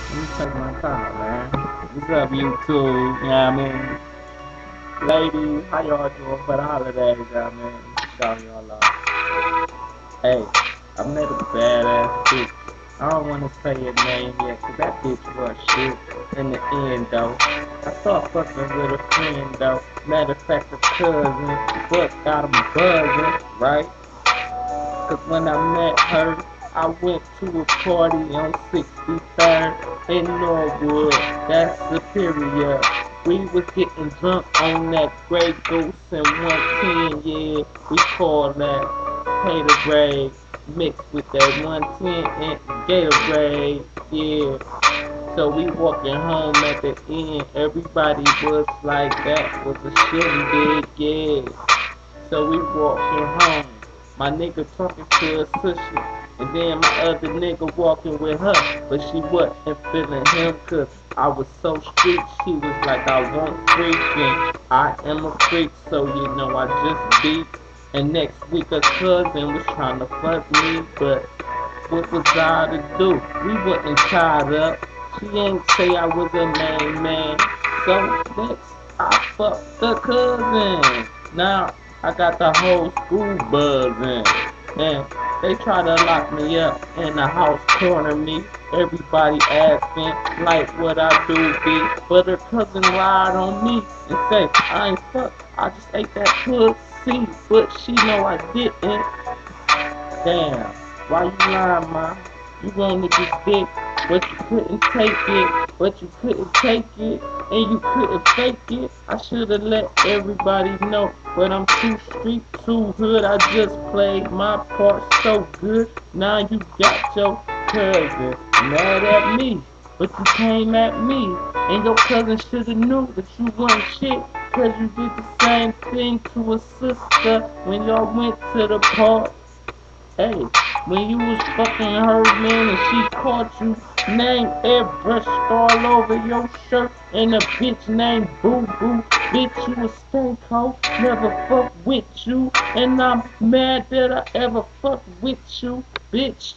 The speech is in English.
Let me take my time, man. What's up, YouTube? You know what I mean? Ladies, how y'all doing for the holidays, y'all, man? Shout y'all out. Hey, I met a badass bitch. I don't want to say her name yet, cause that bitch was shit in the end, though. I started fucking with a friend, though. Matter of fact, a cousin. But got him buzzing, right? Cause when I met her, I went to a party on 63rd in Norwood, that's Superior. We was getting drunk on that Grey Goose and 110, yeah. We call that Haterade mixed with that 110 and Gatorade, yeah. So we walking home at the end, everybody was like that was a shindig, yeah. So we walking home. My nigga talking to her sister. And then my other nigga walking with her. But she wasn't feeling him cause I was so street. She was like, I want freaking. I am a freak, so you know I just beat. And next week a cousin was trying to fuck me, but what was I to do? We wasn't tied up. She ain't say I was a main man. So next I fucked the cousin. Now I got the whole school buzzing. And they try to lock me up in the house, corner me. Everybody asking like what I do be. But her cousin lied on me and say I ain't fuck. I just ate that pussy. But she know I didn't. Damn, why you lying, ma? You wanted this dick, but you couldn't take it, but you couldn't take it, and you couldn't fake it. I should've let everybody know, but I'm too street, too hood. I just played my part so good. Now you got your cousin mad at me, but you came at me, and your cousin should've knew that you wasn't shit. Cause you did the same thing to a sister when y'all went to the park. Hey, when you was fucking her, man, and she caught you, name airbrushed all over your shirt, and a bitch named Boo Boo, bitch, you a stank hoe, never fuck with you, and I'm mad that I ever fuck with you, bitch.